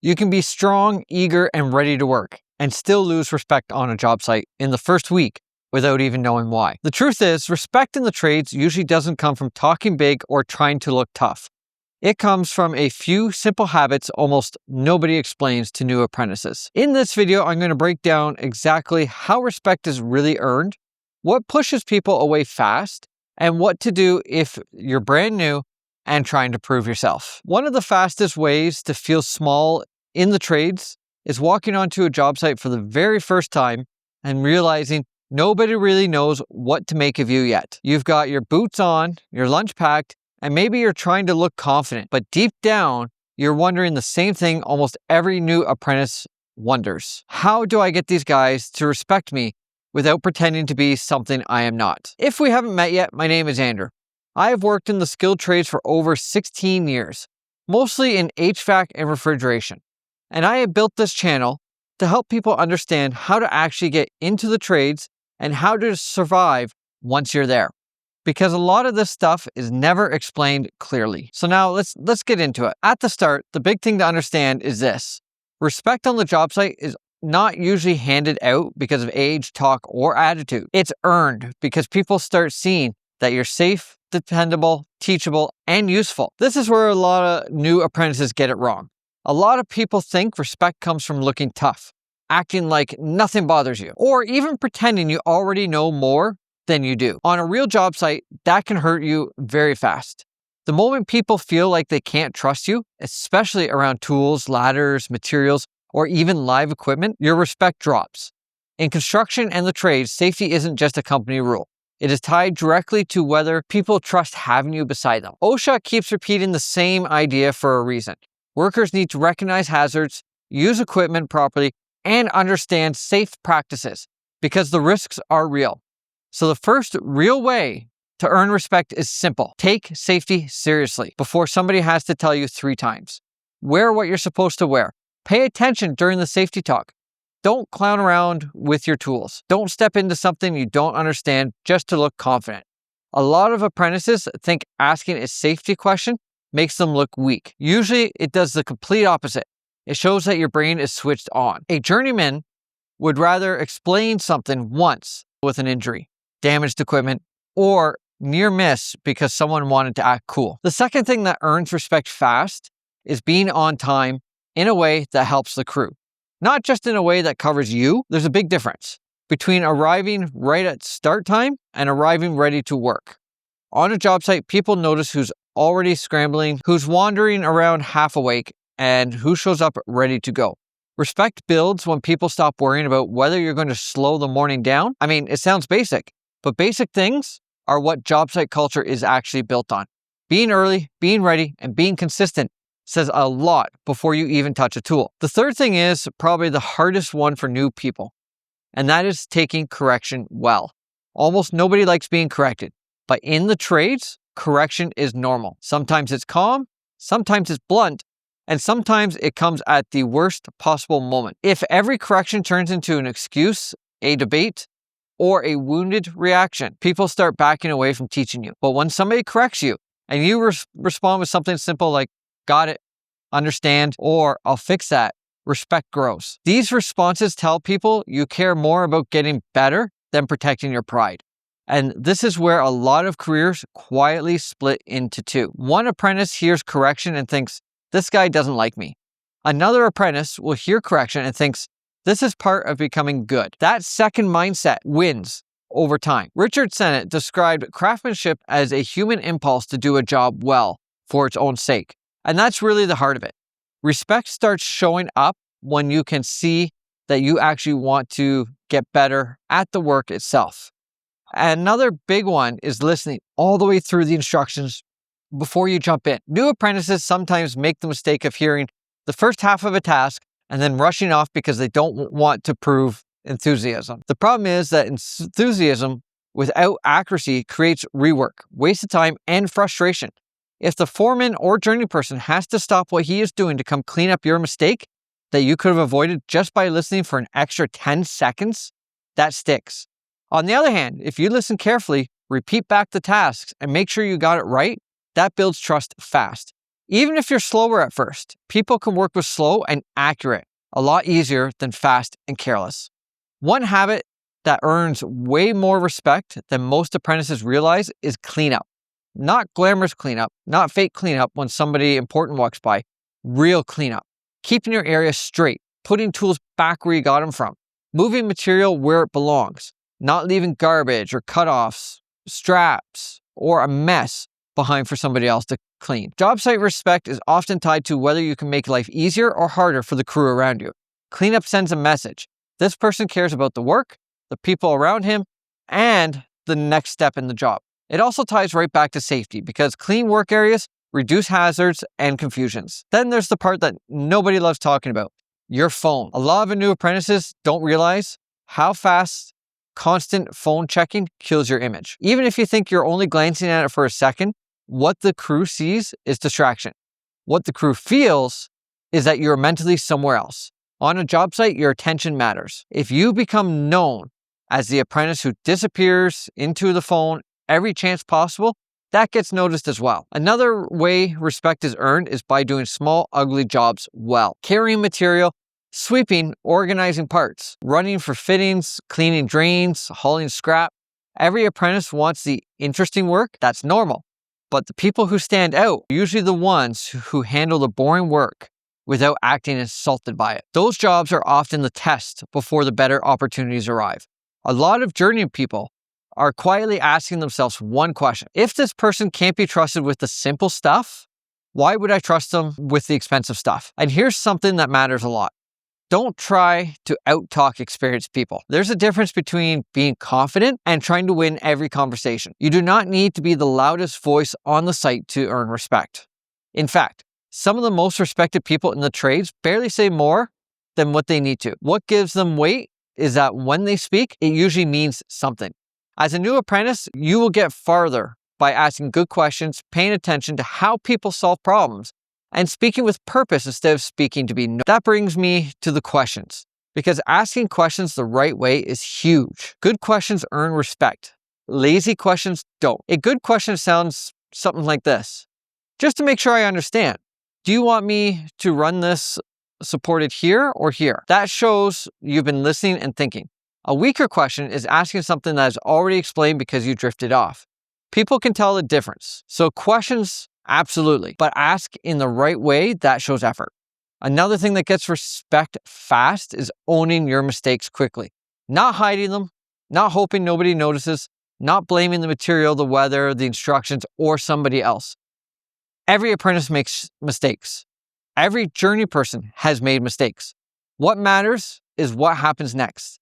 You can be strong, eager, and ready to work, and still lose respect on a job site in the first week without even knowing why. The truth is, respect in the trades usually doesn't come from talking big or trying to look tough. It comes from a few simple habits almost nobody explains to new apprentices. In this video, I'm going to break down exactly how respect is really earned, what pushes people away fast, and what to do if you're brand new and trying to prove yourself. One of the fastest ways to feel small in the trades is walking onto a job site for the very first time and realizing nobody really knows what to make of you yet. You've got your boots on, your lunch packed, and maybe you're trying to look confident, but deep down, you're wondering the same thing almost every new apprentice wonders. How do I get these guys to respect me without pretending to be something I am not? If we haven't met yet, my name is Andrew. I have worked in the skilled trades for over 16 years, mostly in HVAC and refrigeration. And I have built this channel to help people understand how to actually get into the trades and how to survive once you're there. Because a lot of this stuff is never explained clearly. So now let's get into it. At the start, the big thing to understand is this. Respect on the job site is not usually handed out because of age, talk, or attitude. It's earned because people start seeing that you're safe, dependable, teachable, and useful. This is where a lot of new apprentices get it wrong. A lot of people think respect comes from looking tough, acting like nothing bothers you, or even pretending you already know more than you do. On a real job site, that can hurt you very fast. The moment people feel like they can't trust you, especially around tools, ladders, materials, or even live equipment, your respect drops. In construction and the trades, safety isn't just a company rule. It is tied directly to whether people trust having you beside them. OSHA keeps repeating the same idea for a reason. Workers need to recognize hazards, use equipment properly, and understand safe practices because the risks are real. So the first real way to earn respect is simple. Take safety seriously before somebody has to tell you 3 times. Wear what you're supposed to wear. Pay attention during the safety talk. Don't clown around with your tools. Don't step into something you don't understand just to look confident. A lot of apprentices think asking a safety question makes them look weak. Usually it does the complete opposite. It shows that your brain is switched on. A journeyman would rather explain something once with an injury, damaged equipment, or near miss because someone wanted to act cool. The second thing that earns respect fast is being on time in a way that helps the crew. Not just in a way that covers you. There's a big difference between arriving right at start time and arriving ready to work. On a job site, people notice who's already scrambling, who's wandering around half awake, and who shows up ready to go. Respect builds when people stop worrying about whether you're going to slow the morning down. I mean, it sounds basic, but basic things are what job site culture is actually built on. Being early, being ready, and being consistent says a lot before you even touch a tool. The third thing is probably the hardest one for new people, and that is taking correction well. Almost nobody likes being corrected, but in the trades, correction is normal. Sometimes it's calm, sometimes it's blunt, and sometimes it comes at the worst possible moment. If every correction turns into an excuse, a debate, or a wounded reaction, people start backing away from teaching you. But when somebody corrects you and you respond with something simple like, got it, understand, or I'll fix that, respect grows. These responses tell people you care more about getting better than protecting your pride. And this is where a lot of careers quietly split into 2. One apprentice hears correction and thinks, this guy doesn't like me. Another apprentice will hear correction and thinks, this is part of becoming good. That second mindset wins over time. Richard Sennett described craftsmanship as a human impulse to do a job well for its own sake. And that's really the heart of it. Respect starts showing up when you can see that you actually want to get better at the work itself. Another big one is listening all the way through the instructions before you jump in. New apprentices sometimes make the mistake of hearing the first half of a task and then rushing off because they don't want to prove enthusiasm. The problem is that enthusiasm without accuracy creates rework, wasted time, and frustration. If the foreman or journey person has to stop what he is doing to come clean up your mistake that you could have avoided just by listening for an extra 10 seconds, that sticks. On the other hand, if you listen carefully, repeat back the tasks, and make sure you got it right, that builds trust fast. Even if you're slower at first, people can work with slow and accurate a lot easier than fast and careless. One habit that earns way more respect than most apprentices realize is cleanup. Not glamorous cleanup, not fake cleanup when somebody important walks by. Real cleanup. Keeping your area straight, putting tools back where you got them from, moving material where it belongs, not leaving garbage or cutoffs, straps, or a mess behind for somebody else to clean. Job site respect is often tied to whether you can make life easier or harder for the crew around you. Cleanup sends a message. This person cares about the work, the people around him, and the next step in the job. It also ties right back to safety because clean work areas reduce hazards and confusions. Then there's the part that nobody loves talking about, your phone. A lot of new apprentices don't realize how fast constant phone checking kills your image. Even if you think you're only glancing at it for a second, what the crew sees is distraction. What the crew feels is that you're mentally somewhere else. On a job site, your attention matters. If you become known as the apprentice who disappears into the phone every chance possible, that gets noticed as well. Another way respect is earned is by doing small, ugly jobs well. Carrying material, sweeping, organizing parts, running for fittings, cleaning drains, hauling scrap. Every apprentice wants the interesting work. That's normal. But the people who stand out are usually the ones who handle the boring work without acting insulted by it. Those jobs are often the test before the better opportunities arrive. A lot of journeyman people are quietly asking themselves one question. If this person can't be trusted with the simple stuff, why would I trust them with the expensive stuff? And here's something that matters a lot. Don't try to out-talk experienced people. There's a difference between being confident and trying to win every conversation. You do not need to be the loudest voice on the site to earn respect. In fact, some of the most respected people in the trades barely say more than what they need to. What gives them weight is that when they speak, it usually means something. As a new apprentice, you will get farther by asking good questions, paying attention to how people solve problems, and speaking with purpose instead of speaking to be known. That brings me to the questions, because asking questions the right way is huge. Good questions earn respect. Lazy questions don't. A good question sounds something like this. Just to make sure I understand, do you want me to run this supported here or here? That shows you've been listening and thinking. A weaker question is asking something that is already explained because you drifted off. People can tell the difference. So questions, absolutely. But ask in the right way, that shows effort. Another thing that gets respect fast is owning your mistakes quickly. Not hiding them, not hoping nobody notices, not blaming the material, the weather, the instructions, or somebody else. Every apprentice makes mistakes. Every journey person has made mistakes. What matters is what happens next.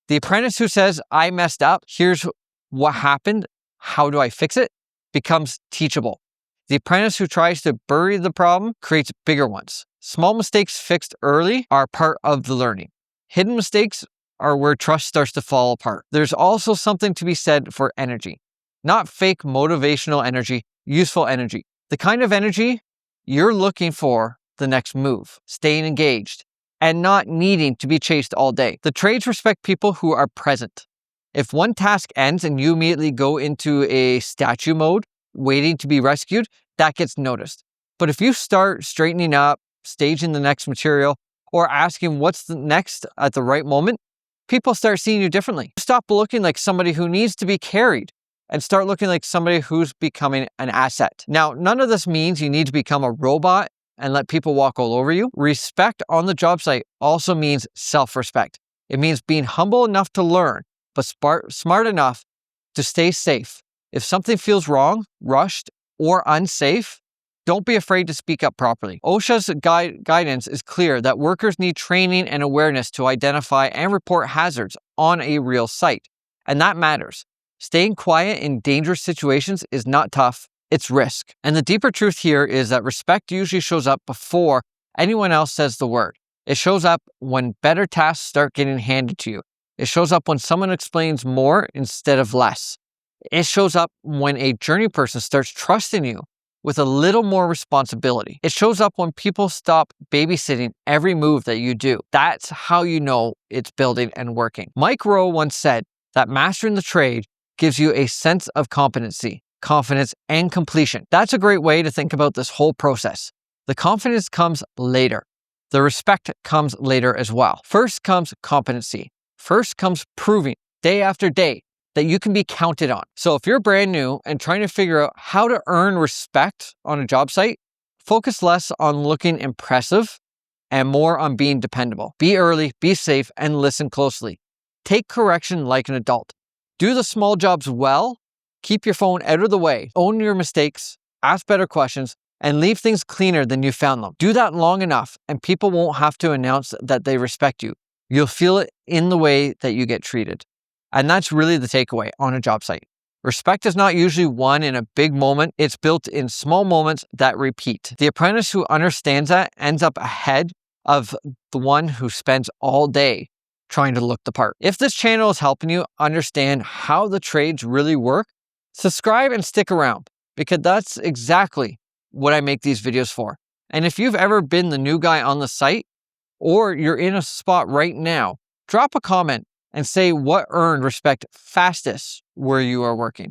The apprentice who says, I messed up, here's what happened, how do I fix it, becomes teachable. The apprentice who tries to bury the problem creates bigger ones. Small mistakes fixed early are part of the learning. Hidden mistakes are where trust starts to fall apart. There's also something to be said for energy. Not fake motivational energy, useful energy. The kind of energy you're looking for the next move, staying engaged, and not needing to be chased all day. The trades respect people who are present. If one task ends and you immediately go into a statue mode, waiting to be rescued, that gets noticed. But if you start straightening up, staging the next material, or asking what's the next at the right moment, people start seeing you differently. Stop looking like somebody who needs to be carried and start looking like somebody who's becoming an asset. Now, none of this means you need to become a robot and let people walk all over you. Respect on the job site also means self-respect. It means being humble enough to learn, but smart enough to stay safe. If something feels wrong, rushed, or unsafe, don't be afraid to speak up properly. OSHA's guidance is clear that workers need training and awareness to identify and report hazards on a real site. And that matters. Staying quiet in dangerous situations is not tough, it's risk. And the deeper truth here is that respect usually shows up before anyone else says the word. It shows up when better tasks start getting handed to you. It shows up when someone explains more instead of less. It shows up when a journey person starts trusting you with a little more responsibility. It shows up when people stop babysitting every move that you do. That's how you know it's building and working. Mike Rowe once said that mastering the trade gives you a sense of competency, confidence, and completion. That's a great way to think about this whole process. The confidence comes later. The respect comes later as well. First comes competency. First comes proving day after day that you can be counted on. So if you're brand new and trying to figure out how to earn respect on a job site, focus less on looking impressive and more on being dependable. Be early, be safe, and listen closely. Take correction like an adult. Do the small jobs well. Keep your phone out of the way. Own your mistakes, ask better questions, and leave things cleaner than you found them. Do that long enough, and people won't have to announce that they respect you. You'll feel it in the way that you get treated. And that's really the takeaway on a job site. Respect is not usually won in a big moment. It's built in small moments that repeat. The apprentice who understands that ends up ahead of the one who spends all day trying to look the part. If this channel is helping you understand how the trades really work, subscribe and stick around, because that's exactly what I make these videos for. And if you've ever been the new guy on the site, or you're in a spot right now, drop a comment and say what earned respect fastest where you are working.